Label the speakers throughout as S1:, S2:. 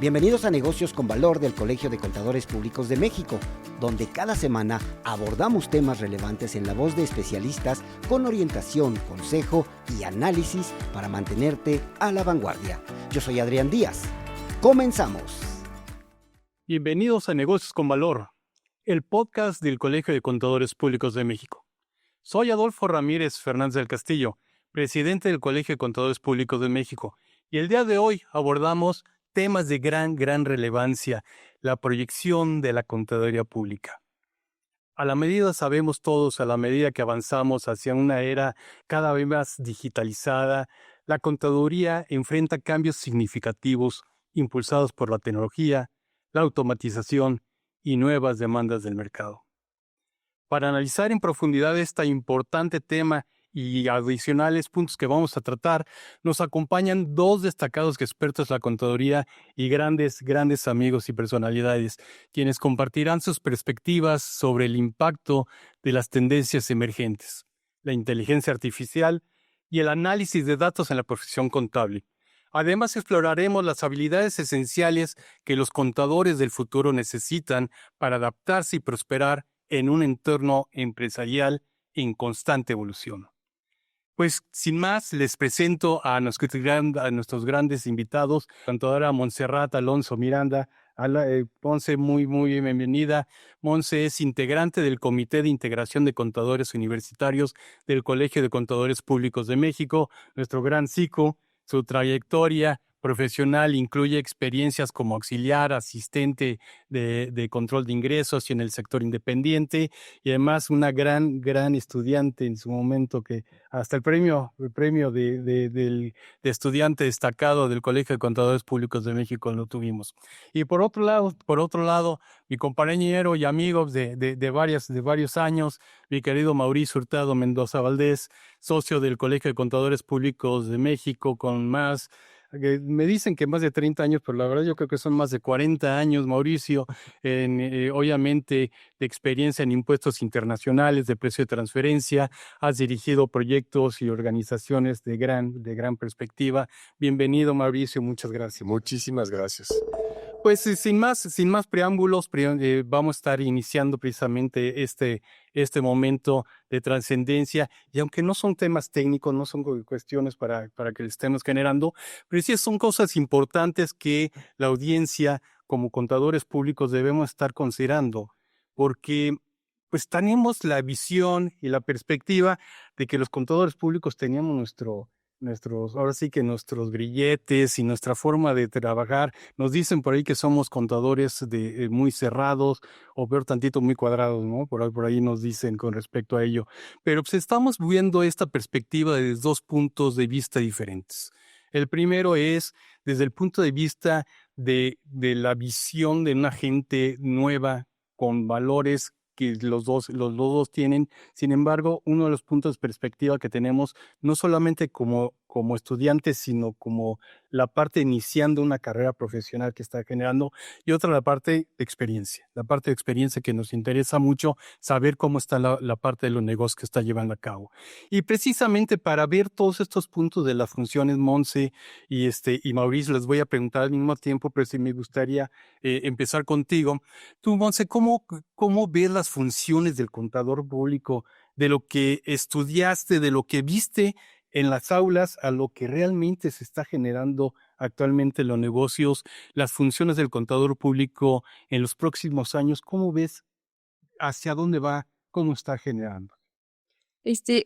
S1: Bienvenidos a Negocios con Valor del Colegio de Contadores Públicos de México, donde cada semana abordamos temas relevantes en la voz de especialistas con orientación, consejo y análisis para mantenerte a la vanguardia. Yo soy Adrián Díaz. Comenzamos.
S2: Bienvenidos a Negocios con Valor, el podcast del Colegio de Contadores Públicos de México. Soy Adolfo Ramírez Fernández del Castillo, presidente del Colegio de Contadores Públicos de México, y el día de hoy abordamos temas de gran relevancia, la proyección de la contaduría pública. A la medida, sabemos todos, a la medida que avanzamos hacia una era cada vez más digitalizada, la contaduría enfrenta cambios significativos impulsados por la tecnología, la automatización y nuevas demandas del mercado. Para analizar en profundidad este importante tema y adicionales puntos que vamos a tratar, nos acompañan dos destacados expertos en la contaduría y grandes amigos y personalidades, quienes compartirán sus perspectivas sobre el impacto de las tendencias emergentes, la inteligencia artificial y el análisis de datos en la profesión contable. Además, exploraremos las habilidades esenciales que los contadores del futuro necesitan para adaptarse y prosperar en un entorno empresarial en constante evolución. Pues sin más, les presento a nuestros grandes invitados, contadora Montserrat Alonso Miranda. Monse, muy bienvenida. Monse es integrante del Comité de Integración de Contadores Universitarios del Colegio de Contadores Públicos de México, nuestro gran CICO. Su trayectoria profesional incluye experiencias como auxiliar, asistente de control de ingresos y en el sector independiente, y además una gran estudiante en su momento, que hasta el premio de estudiante destacado del Colegio de Contadores Públicos de México lo tuvimos. Y por otro lado, mi compañero y amigo de varios años, mi querido Mauricio Hurtado Mendoza Valdés, socio del Colegio de Contadores Públicos de México, con más, me dicen que más de 30 años, pero la verdad yo creo que son más de 40 años, Mauricio, obviamente de experiencia en impuestos internacionales, de precio de transferencia. Has dirigido proyectos y organizaciones de gran perspectiva. Bienvenido, Mauricio, muchas gracias.
S3: Muchísimas gracias.
S2: Pues sin más preámbulos, vamos a estar iniciando precisamente este momento de trascendencia, y aunque no son temas técnicos, no son cuestiones para que le estemos generando, pero sí son cosas importantes que la audiencia como contadores públicos debemos estar considerando, porque pues tenemos la visión y la perspectiva de que los contadores públicos teníamos ahora sí que nuestros grilletes y nuestra forma de trabajar. Nos dicen por ahí que somos contadores muy cerrados, o peor tantito muy cuadrados, ¿no? Por ahí nos dicen con respecto a ello. Pero pues estamos viendo esta perspectiva desde dos puntos de vista diferentes. El primero es desde el punto de vista de la visión de una gente nueva con valores que los dos tienen. Sin embargo, uno de los puntos de perspectiva que tenemos, no solamente como estudiantes, sino como la parte iniciando una carrera profesional que está generando, y otra la parte de experiencia que nos interesa mucho saber cómo está la parte de los negocios que está llevando a cabo. Y precisamente para ver todos estos puntos de las funciones, Monse y Mauricio, les voy a preguntar al mismo tiempo, pero sí me gustaría empezar contigo. Tú, Monse, ¿cómo ves las funciones del contador público, de lo que estudiaste, de lo que viste en las aulas, a lo que realmente se está generando actualmente en los negocios, las funciones del contador público en los próximos años? ¿Cómo ves hacia dónde va, cómo está generando?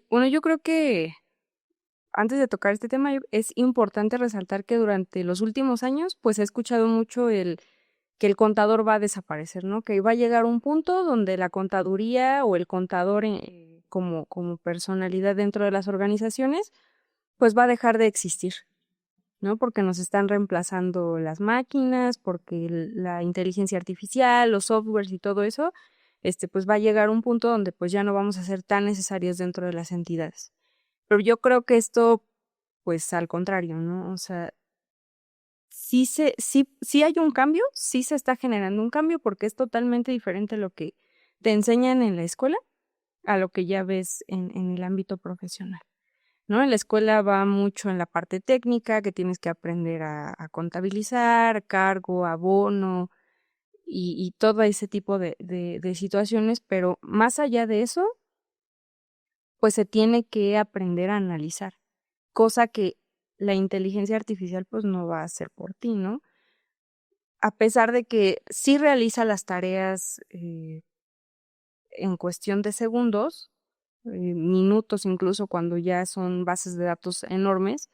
S4: Bueno, yo creo que antes de tocar este tema es importante resaltar que durante los últimos años, pues he escuchado mucho que el contador va a desaparecer, ¿no? Que va a llegar un punto donde la contaduría o el contador como personalidad dentro de las organizaciones, pues va a dejar de existir, ¿no? Porque nos están reemplazando las máquinas, porque la inteligencia artificial, los softwares y todo eso, pues va a llegar un punto donde pues ya no vamos a ser tan necesarios dentro de las entidades. Pero yo creo que esto, pues al contrario, ¿no? O sea, sí hay un cambio, sí se está generando un cambio, porque es totalmente diferente lo que te enseñan en la escuela a lo que ya ves en el ámbito profesional. ¿no? En la escuela va mucho en la parte técnica, que tienes que aprender a contabilizar, cargo, abono y todo ese tipo de situaciones, pero más allá de eso, pues se tiene que aprender a analizar, cosa que la inteligencia artificial pues no va a hacer por ti, ¿no? A pesar de que sí realiza las tareas en cuestión de segundos, minutos incluso cuando ya son bases de datos enormes,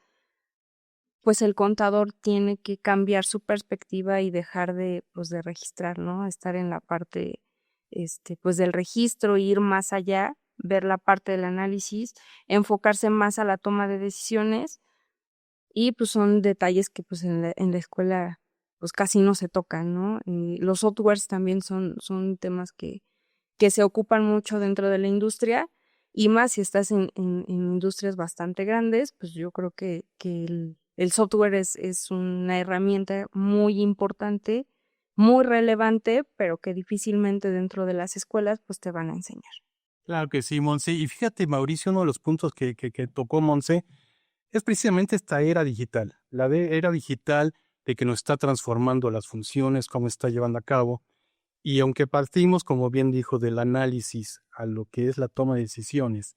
S4: pues el contador tiene que cambiar su perspectiva y dejar de, pues, de registrar, ¿no? Estar en la parte, pues, del registro, ir más allá, ver la parte del análisis, enfocarse más a la toma de decisiones y, pues, son detalles que, pues, en la escuela, pues, casi no se tocan, ¿no? Los softwares también son temas que se ocupan mucho dentro de la industria, y más si estás en industrias bastante grandes, pues yo creo que el software es una herramienta muy importante, muy relevante, pero que difícilmente dentro de las escuelas, pues te van a enseñar.
S2: Claro que sí, Monse. Y fíjate, Mauricio, uno de los puntos que tocó Monse es precisamente esta era digital, era digital de que nos está transformando las funciones, cómo está llevando a cabo. Y aunque partimos, como bien dijo, del análisis a lo que es la toma de decisiones,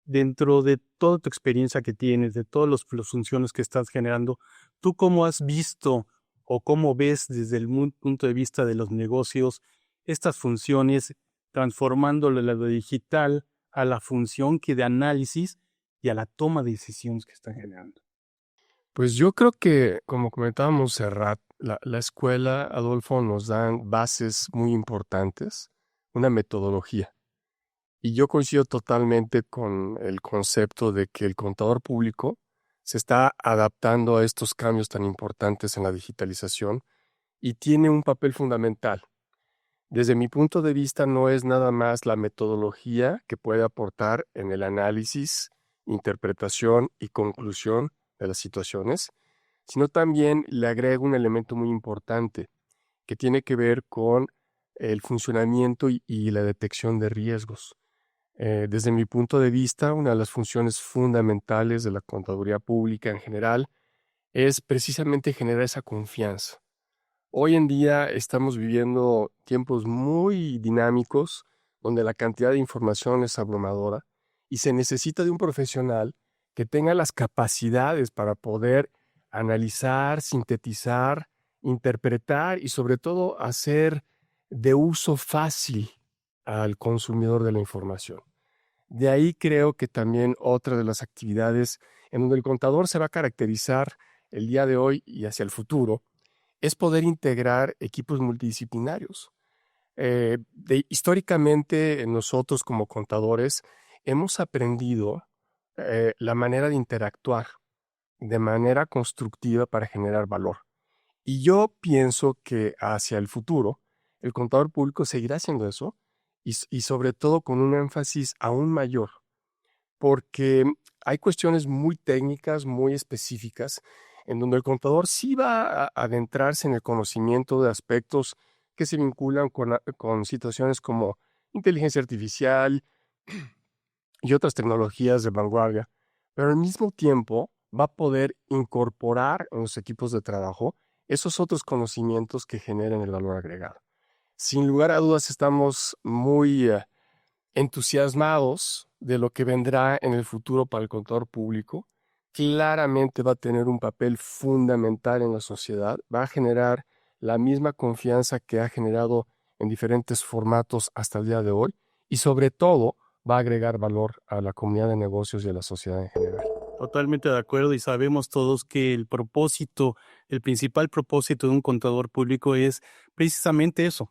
S2: dentro de toda tu experiencia que tienes, de todas las funciones que estás generando, ¿tú cómo has visto o cómo ves desde el punto de vista de los negocios estas funciones transformándolo de lo digital a la función que de análisis y a la toma de decisiones que están generando?
S3: Pues yo creo que, como comentábamos Serrat, la escuela, Adolfo, nos dan bases muy importantes, una metodología. Y yo coincido totalmente con el concepto de que el contador público se está adaptando a estos cambios tan importantes en la digitalización y tiene un papel fundamental. Desde mi punto de vista, no es nada más la metodología que puede aportar en el análisis, interpretación y conclusión de las situaciones, sino también le agrega un elemento muy importante que tiene que ver con el funcionamiento y la detección de riesgos. Desde mi punto de vista, una de las funciones fundamentales de la contaduría pública en general es precisamente generar esa confianza. Hoy en día estamos viviendo tiempos muy dinámicos donde la cantidad de información es abrumadora y se necesita de un profesional que tenga las capacidades para poder analizar, sintetizar, interpretar y sobre todo hacer de uso fácil al consumidor de la información. De ahí creo que también otra de las actividades en donde el contador se va a caracterizar el día de hoy y hacia el futuro es poder integrar equipos multidisciplinarios. Históricamente, nosotros como contadores hemos aprendido la manera de interactuar de manera constructiva para generar valor. Y yo pienso que hacia el futuro, el contador público seguirá haciendo eso y sobre todo con un énfasis aún mayor, porque hay cuestiones muy técnicas, muy específicas, en donde el contador sí va a adentrarse en el conocimiento de aspectos que se vinculan con situaciones como inteligencia artificial y otras tecnologías de vanguardia, pero al mismo tiempo va a poder incorporar en los equipos de trabajo esos otros conocimientos que generan el valor agregado. Sin lugar a dudas, estamos muy entusiasmados de lo que vendrá en el futuro para el contador público. Claramente va a tener un papel fundamental en la sociedad, va a generar la misma confianza que ha generado en diferentes formatos hasta el día de hoy y sobre todo va a agregar valor a la comunidad de negocios y a la sociedad en general.
S2: Totalmente de acuerdo, y sabemos todos que el principal propósito de un contador público es precisamente eso,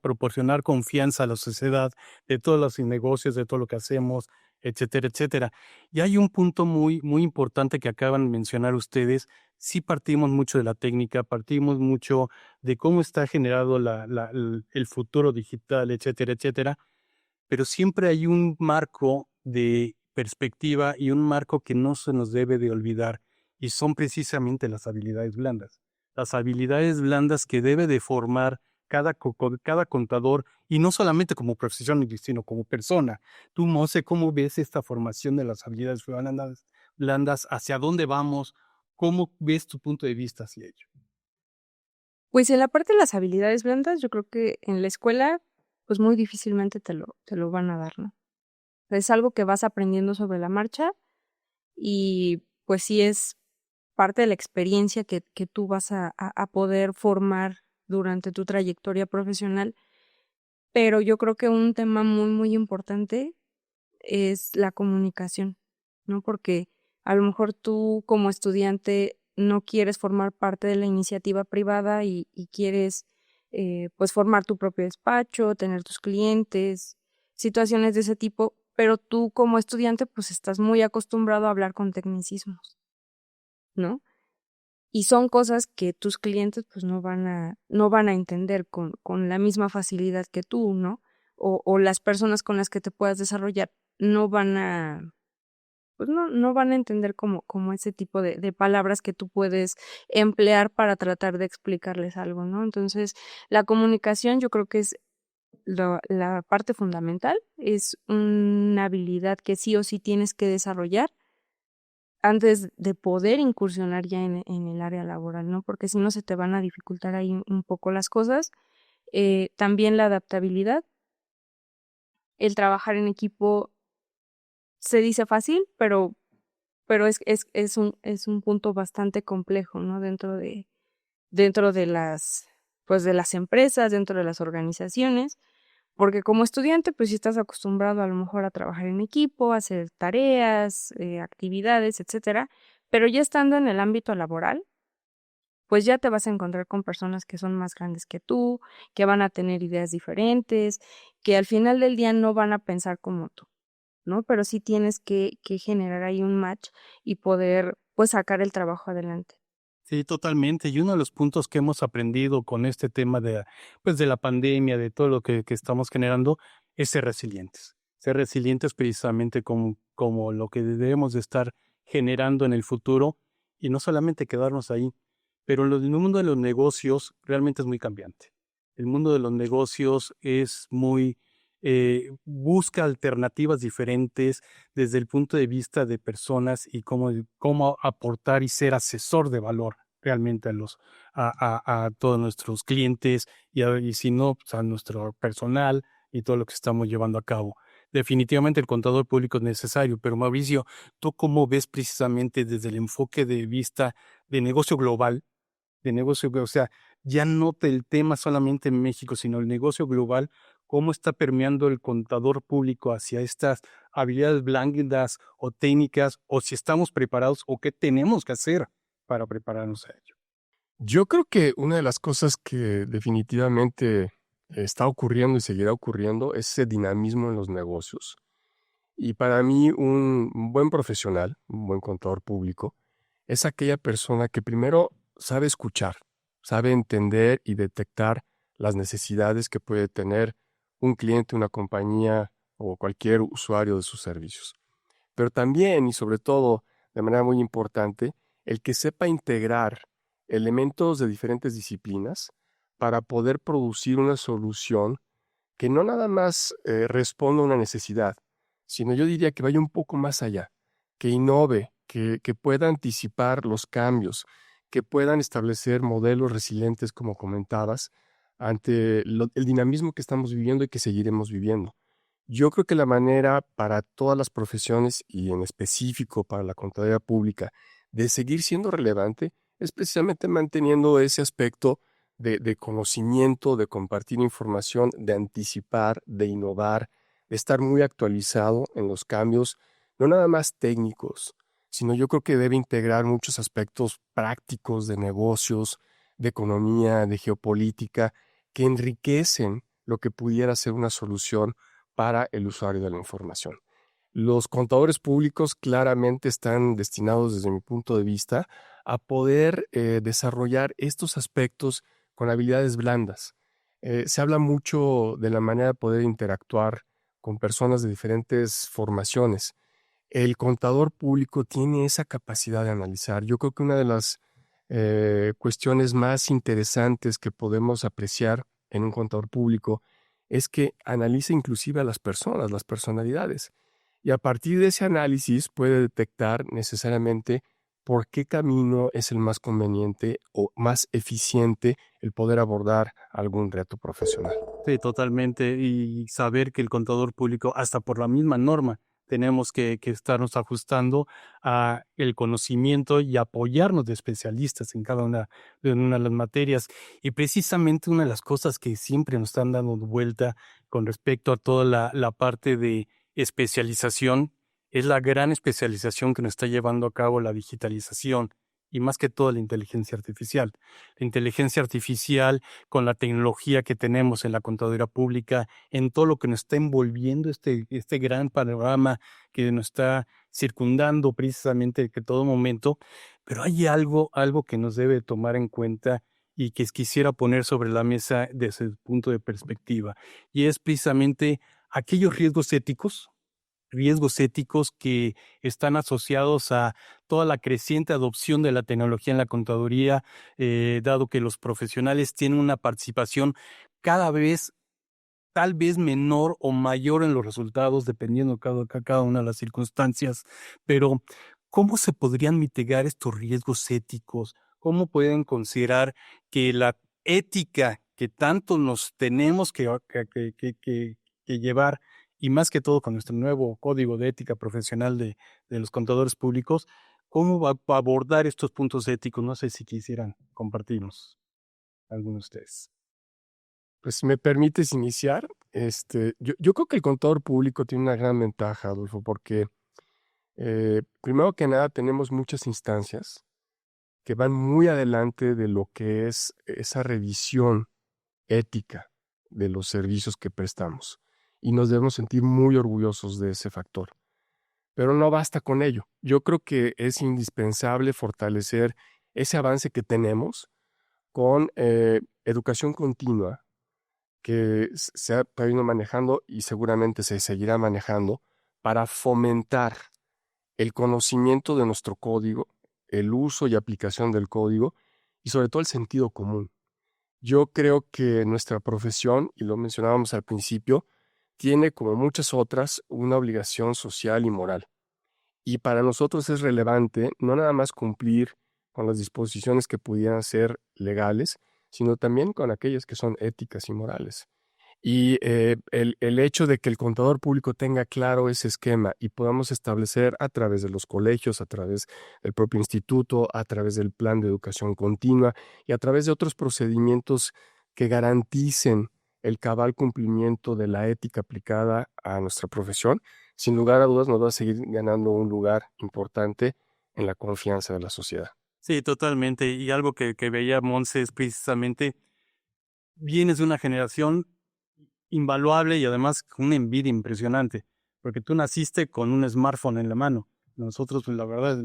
S2: proporcionar confianza a la sociedad de todos los negocios, de todo lo que hacemos, etcétera, etcétera. Y hay un punto muy, muy importante que acaban de mencionar ustedes. Sí partimos mucho de la técnica, partimos mucho de cómo está generado el futuro digital, etcétera, etcétera, pero siempre hay un marco de perspectiva y un marco que no se nos debe de olvidar, y son precisamente las habilidades blandas. Las habilidades blandas que debe de formar cada contador, y no solamente como profesión, sino como persona. Tú, Mose, ¿cómo ves esta formación de las habilidades blandas, hacia dónde vamos, ¿cómo ves tu punto de vista hacia ello?
S4: Pues en la parte de las habilidades blandas, yo creo que en la escuela, pues muy difícilmente te lo van a dar, ¿no? Es algo que vas aprendiendo sobre la marcha y pues sí es parte de la experiencia que tú vas a poder formar durante tu trayectoria profesional. Pero yo creo que un tema muy, muy importante es la comunicación, ¿no? Porque a lo mejor tú como estudiante no quieres formar parte de la iniciativa privada y quieres pues formar tu propio despacho, tener tus clientes, situaciones de ese tipo, pero tú como estudiante pues estás muy acostumbrado a hablar con tecnicismos, ¿no? Y son cosas que tus clientes pues no van a entender con la misma facilidad que tú, ¿no? O las personas con las que te puedas desarrollar no van a, pues no van a entender como ese tipo de palabras que tú puedes emplear para tratar de explicarles algo, ¿no? Entonces, la comunicación yo creo que es la parte fundamental, es una habilidad que sí o sí tienes que desarrollar antes de poder incursionar ya en el área laboral, ¿no? Porque si no se te van a dificultar ahí un poco las cosas. También la adaptabilidad, el trabajar en equipo se dice fácil, pero es un punto bastante complejo, ¿no? Dentro de las, pues, de las empresas, dentro de las organizaciones, porque como estudiante, pues, sí estás acostumbrado a lo mejor a trabajar en equipo, a hacer tareas, actividades, etcétera, pero ya estando en el ámbito laboral, pues, ya te vas a encontrar con personas que son más grandes que tú, que van a tener ideas diferentes, que al final del día no van a pensar como tú, ¿no? Pero sí tienes que generar ahí un match y poder, pues, sacar el trabajo adelante.
S2: Sí, totalmente. Y uno de los puntos que hemos aprendido con este tema de, pues, de la pandemia, de todo lo que estamos generando, es ser resilientes. Ser resilientes precisamente como lo que debemos de estar generando en el futuro y no solamente quedarnos ahí. Pero en el mundo de los negocios realmente es muy cambiante. El mundo de los negocios es muy, busca alternativas diferentes desde el punto de vista de personas y cómo aportar y ser asesor de valor realmente a todos nuestros clientes y si no, pues a nuestro personal y todo lo que estamos llevando a cabo. Definitivamente el contador público es necesario, pero Mauricio, ¿tú cómo ves precisamente desde el enfoque de vista de negocio global, de negocio, o sea, ya no el tema solamente en México, sino el negocio global, cómo está permeando el contador público hacia estas habilidades blandas o técnicas, o si estamos preparados o qué tenemos que hacer para prepararnos a ello?
S3: Yo creo que una de las cosas que definitivamente está ocurriendo y seguirá ocurriendo es ese dinamismo en los negocios. Y para mí un buen profesional, un buen contador público, es aquella persona que primero sabe escuchar, sabe entender y detectar las necesidades que puede tener un cliente, una compañía o cualquier usuario de sus servicios. Pero también y sobre todo, de manera muy importante, el que sepa integrar elementos de diferentes disciplinas para poder producir una solución que no nada más responda a una necesidad, sino yo diría que vaya un poco más allá, que innove, que pueda anticipar los cambios, que puedan establecer modelos resilientes, como comentabas, ante el dinamismo que estamos viviendo y que seguiremos viviendo. Yo creo que la manera para todas las profesiones y en específico para la contaduría pública de seguir siendo relevante es precisamente manteniendo ese aspecto de conocimiento, de compartir información, de anticipar, de innovar, de estar muy actualizado en los cambios, no nada más técnicos, sino yo creo que debe integrar muchos aspectos prácticos de negocios, de economía, de geopolítica, que enriquecen lo que pudiera ser una solución para el usuario de la información. Los contadores públicos claramente están destinados, desde mi punto de vista, a poder desarrollar estos aspectos con habilidades blandas. Se habla mucho de la manera de poder interactuar con personas de diferentes formaciones. El contador público tiene esa capacidad de analizar. Yo creo que una de las cuestiones más interesantes que podemos apreciar en un contador público es que analiza inclusive a las personas, las personalidades. Y a partir de ese análisis puede detectar necesariamente por qué camino es el más conveniente o más eficiente el poder abordar algún reto profesional.
S2: Sí, totalmente. Y saber que el contador público, hasta por la misma norma, tenemos que estarnos ajustando a el conocimiento y apoyarnos de especialistas en cada una de las materias. Y precisamente una de las cosas que siempre nos están dando vuelta con respecto a toda la parte de especialización es la gran especialización que nos está llevando a cabo la digitalización y más que todo la inteligencia artificial. La inteligencia artificial con la tecnología que tenemos en la contaduría pública, en todo lo que nos está envolviendo este gran panorama que nos está circundando precisamente que todo momento, pero hay algo que nos debe tomar en cuenta y que quisiera poner sobre la mesa desde el punto de perspectiva, y es precisamente aquellos riesgos éticos que están asociados a toda la creciente adopción de la tecnología en la contaduría, dado que los profesionales tienen una participación cada vez, tal vez menor o mayor en los resultados, dependiendo cada una de las circunstancias. Pero, ¿cómo se podrían mitigar estos riesgos éticos? ¿Cómo pueden considerar que la ética que tanto nos tenemos que llevar, y más que todo con nuestro nuevo código de ética profesional de los contadores públicos, cómo va a abordar estos puntos éticos? No sé si quisieran compartirnos algunos de ustedes.
S3: Pues si me permites iniciar, yo creo que el contador público tiene una gran ventaja, Adolfo, porque primero que nada tenemos muchas instancias que van muy adelante de lo que es esa revisión ética de los servicios que prestamos. Y nos debemos sentir muy orgullosos de ese factor. Pero no basta con ello. Yo creo que es indispensable fortalecer ese avance que tenemos con educación continua que se ha venido manejando y seguramente se seguirá manejando para fomentar el conocimiento de nuestro código, el uso y aplicación del código y sobre todo el sentido común. Yo creo que nuestra profesión, y lo mencionábamos al principio, tiene, como muchas otras, una obligación social y moral. Y para nosotros es relevante no nada más cumplir con las disposiciones que pudieran ser legales, sino también con aquellas que son éticas y morales. Y el hecho de que el contador público tenga claro ese esquema y podamos establecer a través de los colegios, a través del propio instituto, a través del plan de educación continua y a través de otros procedimientos que garanticen el cabal cumplimiento de la ética aplicada a nuestra profesión, sin lugar a dudas nos va a seguir ganando un lugar importante en la confianza de la sociedad.
S2: Sí, totalmente. Y algo que veía Monse es precisamente, vienes de una generación invaluable y además con una envidia impresionante, porque tú naciste con un smartphone en la mano. Nosotros, pues, la verdad,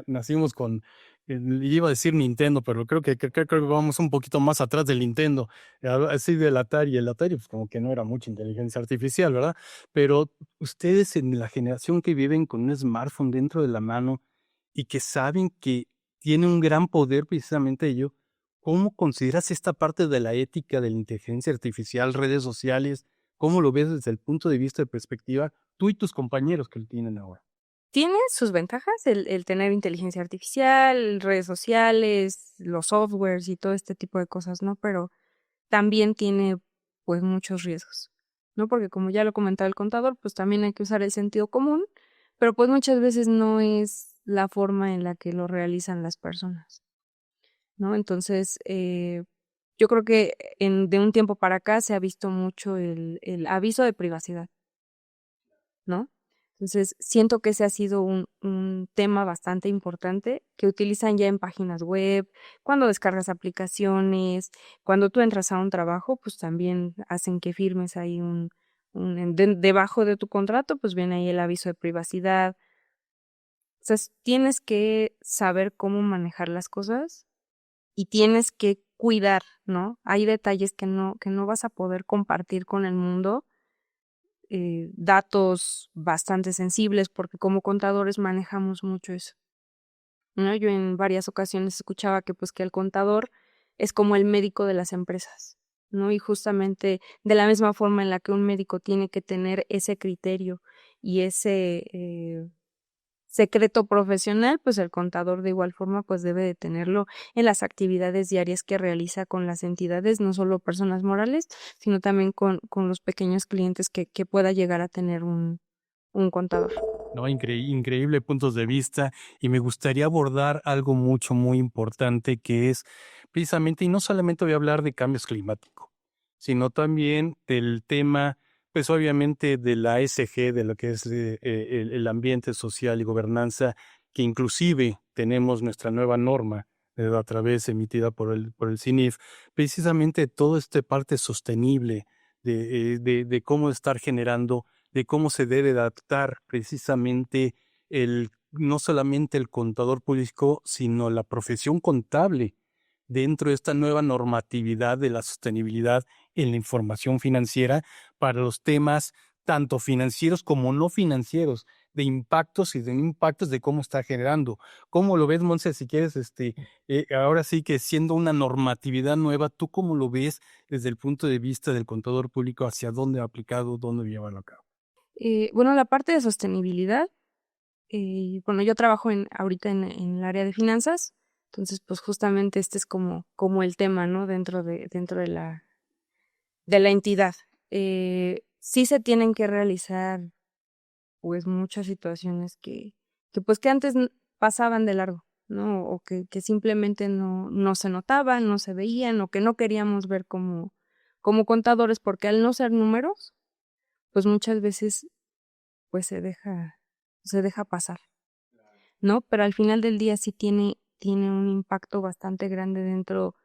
S2: nacimos con, iba a decir Nintendo, pero creo que vamos un poquito más atrás del Nintendo, así del Atari. El Atari, pues como que no era mucha inteligencia artificial, ¿verdad? Pero ustedes en la generación que viven con un smartphone dentro de la mano y que saben que tiene un gran poder precisamente ello, ¿cómo consideras esta parte de la ética de la inteligencia artificial, redes sociales? ¿Cómo lo ves desde el punto de vista de perspectiva, tú y tus compañeros que lo tienen ahora?
S4: Tiene sus ventajas el tener inteligencia artificial, redes sociales, los softwares y todo este tipo de cosas, ¿no? Pero también tiene, pues, muchos riesgos, ¿no? Porque como ya lo comentaba el contador, pues también hay que usar el sentido común, pero pues muchas veces no es la forma en la que lo realizan las personas, ¿no? Entonces, yo creo que de un tiempo para acá se ha visto mucho el aviso de privacidad, ¿no? Entonces, siento que ese ha sido un tema bastante importante que utilizan ya en páginas web, cuando descargas aplicaciones, cuando tú entras a un trabajo, pues también hacen que firmes ahí debajo de tu contrato, pues viene ahí el aviso de privacidad. O sea, tienes que saber cómo manejar las cosas y tienes que cuidar, ¿no? Hay detalles que no vas a poder compartir con el mundo, datos bastante sensibles, porque como contadores manejamos mucho eso, ¿no? Yo en varias ocasiones escuchaba que, pues, que el contador es como el médico de las empresas, ¿no? Y justamente de la misma forma en la que un médico tiene que tener ese criterio y ese secreto profesional, pues el contador de igual forma pues debe de tenerlo en las actividades diarias que realiza con las entidades, no solo personas morales, sino también con los pequeños clientes que pueda llegar a tener un contador.
S2: No, increíble puntos de vista, y me gustaría abordar algo muy importante, que es precisamente, y no solamente voy a hablar de cambios climáticos, sino también del tema, pues obviamente de la ESG, de lo que es el ambiente social y gobernanza, que inclusive tenemos nuestra nueva norma a través emitida por el CINIF, precisamente toda esta parte sostenible de cómo estar generando, de cómo se debe adaptar precisamente no solamente el contador público, sino la profesión contable dentro de esta nueva normatividad de la sostenibilidad en la información financiera para los temas tanto financieros como no financieros, de impactos y de impactos de cómo está generando. ¿Cómo lo ves, Montse? Si quieres, ahora sí que siendo una normatividad nueva, ¿tú cómo lo ves desde el punto de vista del contador público? ¿Hacia dónde ha aplicado, dónde llevarlo a cabo?
S4: Bueno, la parte de sostenibilidad, bueno, yo trabajo ahorita en el área de finanzas, entonces pues justamente este es como el tema, ¿no? Dentro de la entidad. Sí se tienen que realizar pues muchas situaciones que antes pasaban de largo, ¿no? O que simplemente no se notaban, no se veían, o que no queríamos ver como contadores, porque al no ser números, pues muchas veces pues se deja pasar, ¿no? Pero al final del día sí tiene un impacto bastante grande dentro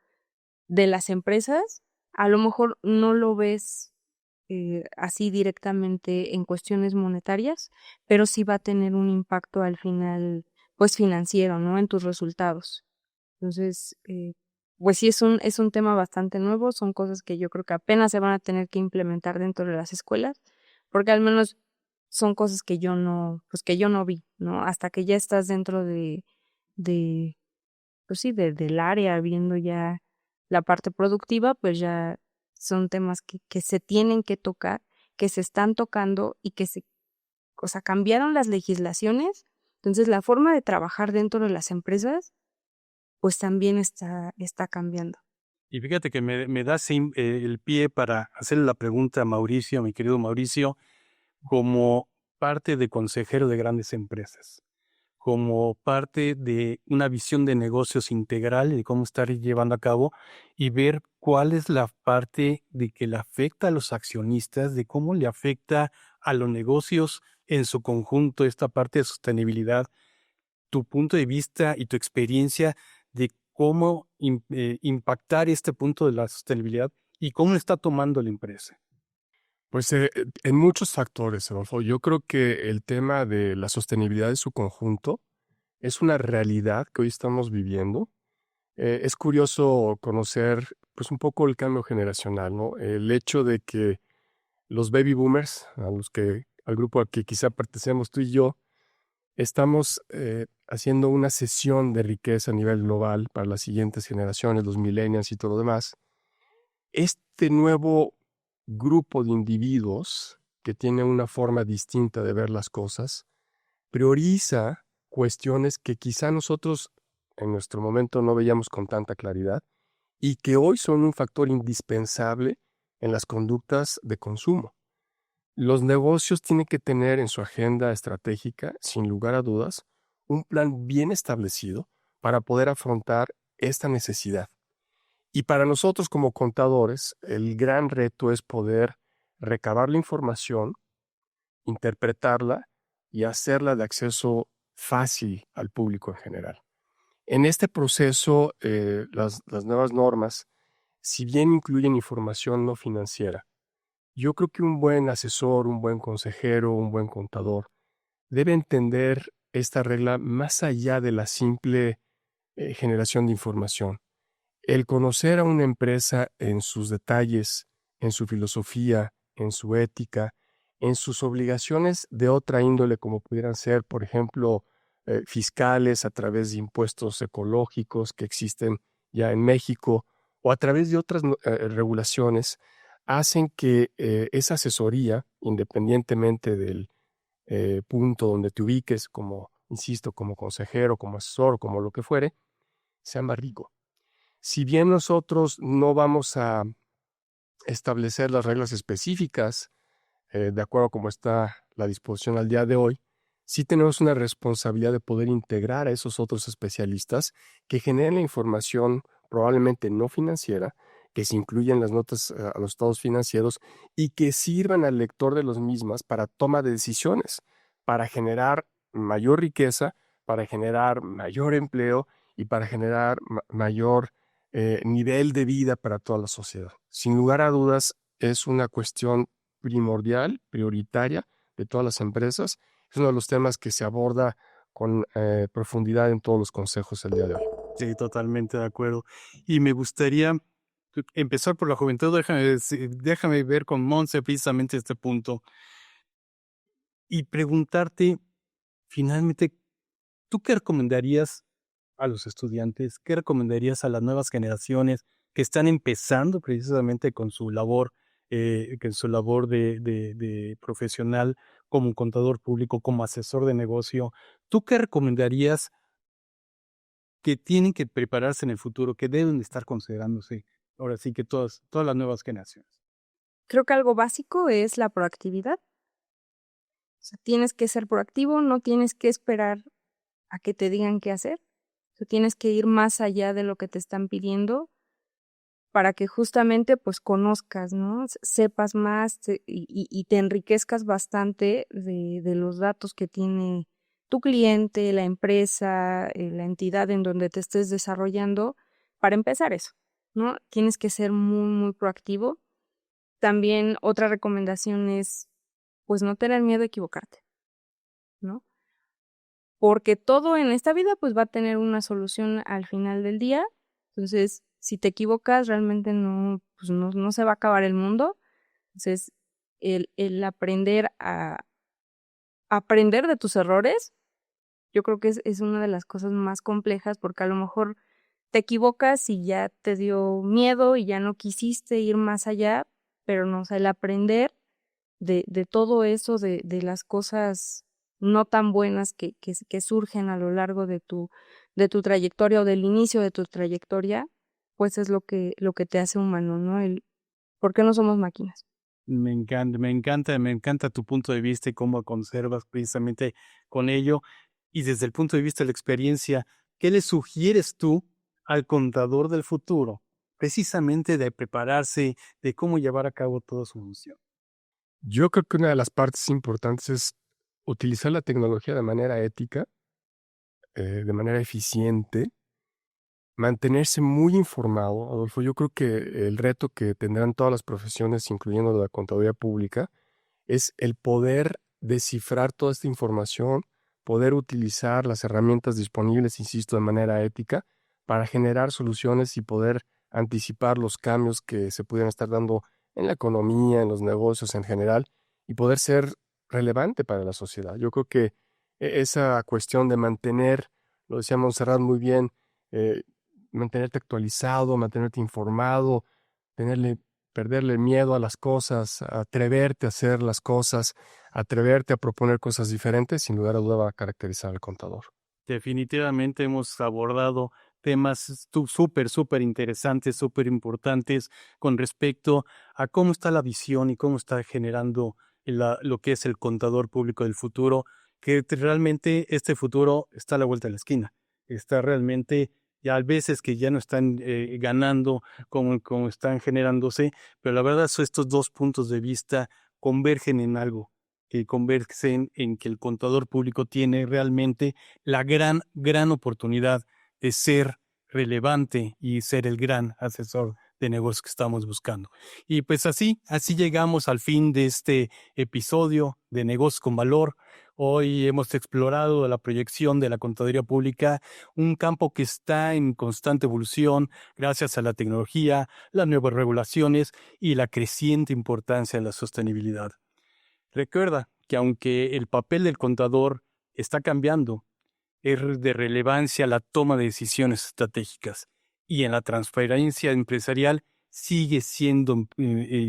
S4: de las empresas. A lo mejor no lo ves así directamente en cuestiones monetarias, pero sí va a tener un impacto al final, pues financiero, ¿no? En tus resultados. Entonces, pues sí es un tema bastante nuevo, son cosas que yo creo que apenas se van a tener que implementar dentro de las escuelas, porque al menos son cosas que yo no vi, ¿no? Hasta que ya estás dentro de pues sí, del área, viendo ya la parte productiva, pues ya son temas que se tienen que tocar, que se están tocando y o sea, cambiaron las legislaciones, entonces la forma de trabajar dentro de las empresas, pues también está cambiando.
S2: Y fíjate que me das el pie para hacerle la pregunta a Mauricio, mi querido Mauricio, como parte de consejero de grandes empresas, como parte de una visión de negocios integral y de cómo estar llevando a cabo y ver cuál es la parte de que le afecta a los accionistas, de cómo le afecta a los negocios en su conjunto esta parte de sostenibilidad, tu punto de vista y tu experiencia de cómo impactar este punto de la sostenibilidad y cómo lo está tomando la empresa.
S3: Pues en muchos factores, Adolfo. Yo creo que el tema de la sostenibilidad en su conjunto es una realidad que hoy estamos viviendo. Es curioso conocer pues un poco el cambio generacional, ¿no? El hecho de que los baby boomers, al grupo al que quizá pertenecemos tú y yo, estamos haciendo una cesión de riqueza a nivel global para las siguientes generaciones, los millennials y todo lo demás. Este nuevo grupo de individuos que tiene una forma distinta de ver las cosas prioriza cuestiones que quizá nosotros en nuestro momento no veíamos con tanta claridad y que hoy son un factor indispensable en las conductas de consumo. Los negocios tienen que tener en su agenda estratégica, sin lugar a dudas, un plan bien establecido para poder afrontar esta necesidad. Y para nosotros como contadores, el gran reto es poder recabar la información, interpretarla y hacerla de acceso fácil al público en general. En este proceso, las nuevas normas, si bien incluyen información no financiera, yo creo que un buen asesor, un buen consejero, un buen contador debe entender esta regla más allá de la simple generación de información. El conocer a una empresa en sus detalles, en su filosofía, en su ética, en sus obligaciones de otra índole, como pudieran ser, por ejemplo, fiscales a través de impuestos ecológicos que existen ya en México, o a través de otras regulaciones, hacen que esa asesoría, independientemente del punto donde te ubiques como, insisto, como consejero, como asesor, como lo que fuere, sea más rico. Si bien nosotros no vamos a establecer las reglas específicas de acuerdo a cómo está la disposición al día de hoy, sí tenemos una responsabilidad de poder integrar a esos otros especialistas que generen la información probablemente no financiera, que se incluyan las notas a los estados financieros y que sirvan al lector de los mismas para toma de decisiones, para generar mayor riqueza, para generar mayor empleo y para generar mayor nivel de vida para toda la sociedad. Sin lugar a dudas, es una cuestión primordial, prioritaria de todas las empresas. Es uno de los temas que se aborda con profundidad en todos los consejos el día de hoy.
S2: Sí, totalmente de acuerdo. Y me gustaría empezar por la juventud. Déjame ver con Monse precisamente este punto y preguntarte, finalmente, ¿tú qué recomendarías a los estudiantes? ¿Qué recomendarías a las nuevas generaciones que están empezando precisamente con su labor, de profesional como contador público, como asesor de negocio? ¿Tú qué recomendarías que tienen que prepararse en el futuro, que deben de estar considerándose ahora sí que todas las nuevas generaciones?
S4: Creo que algo básico es la proactividad. O sea, tienes que ser proactivo, no tienes que esperar a que te digan qué hacer. O sea, tienes que ir más allá de lo que te están pidiendo para que justamente pues conozcas, ¿no? Sepas más y te enriquezcas bastante de los datos que tiene tu cliente, la empresa, la entidad en donde te estés desarrollando, para empezar eso, ¿no? Tienes que ser muy, muy proactivo. También otra recomendación es, pues, no tener miedo a equivocarte, ¿no? Porque todo en esta vida, pues, va a tener una solución al final del día. Entonces, si te equivocas, realmente no, pues, no se va a acabar el mundo. Entonces, el aprender de tus errores, yo creo que es una de las cosas más complejas, porque a lo mejor te equivocas y ya te dio miedo y ya no quisiste ir más allá, pero no, o sea, el aprender de todo eso, de las cosas no tan buenas que surgen a lo largo de tu trayectoria o del inicio de tu trayectoria, pues es lo que te hace humano, ¿no? ¿Por qué no somos máquinas?
S2: Me encanta tu punto de vista y cómo conservas precisamente con ello. Y desde el punto de vista de la experiencia, ¿qué le sugieres tú al contador del futuro? Precisamente de prepararse, de cómo llevar a cabo toda su función.
S3: Yo creo que una de las partes importantes es utilizar la tecnología de manera ética, de manera eficiente, mantenerse muy informado, Adolfo. Yo creo que el reto que tendrán todas las profesiones, incluyendo la contaduría pública, es el poder descifrar toda esta información, poder utilizar las herramientas disponibles, insisto, de manera ética, para generar soluciones y poder anticipar los cambios que se pudieran estar dando en la economía, en los negocios en general, y poder ser relevante para la sociedad. Yo creo que esa cuestión de mantener, lo decía Montserrat muy bien, eh, mantenerte actualizado, mantenerte informado, perderle miedo a las cosas, atreverte a hacer las cosas, atreverte a proponer cosas diferentes, sin lugar a duda va a caracterizar al contador.
S2: Definitivamente hemos abordado temas súper interesantes, súper importantes con respecto a cómo está la visión y cómo está generando lo que es el contador público del futuro, que realmente este futuro está a la vuelta de la esquina. Está realmente, ya a veces que ya no están ganando como están generándose, pero la verdad estos dos puntos de vista convergen en algo, que convergen en que el contador público tiene realmente la gran oportunidad de ser relevante y ser el gran asesor de negocios que estamos buscando. Y pues así llegamos al fin de este episodio de Negocios con Valor. Hoy hemos explorado la proyección de la contaduría pública, un campo que está en constante evolución gracias a la tecnología, las nuevas regulaciones y la creciente importancia de la sostenibilidad. Recuerda que aunque el papel del contador está cambiando, es de relevancia la toma de decisiones estratégicas y en la transferencia empresarial sigue siendo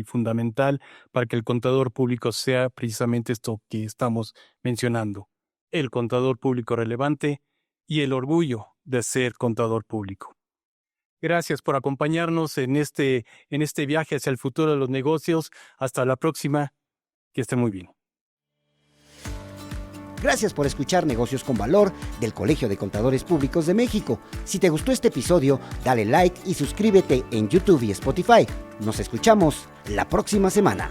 S2: fundamental para que el contador público sea precisamente esto que estamos mencionando, el contador público relevante y el orgullo de ser contador público. Gracias por acompañarnos en este viaje hacia el futuro de los negocios. Hasta la próxima. Que esté muy bien.
S1: Gracias por escuchar Negocios con Valor del Colegio de Contadores Públicos de México. Si te gustó este episodio, dale like y suscríbete en YouTube y Spotify. Nos escuchamos la próxima semana.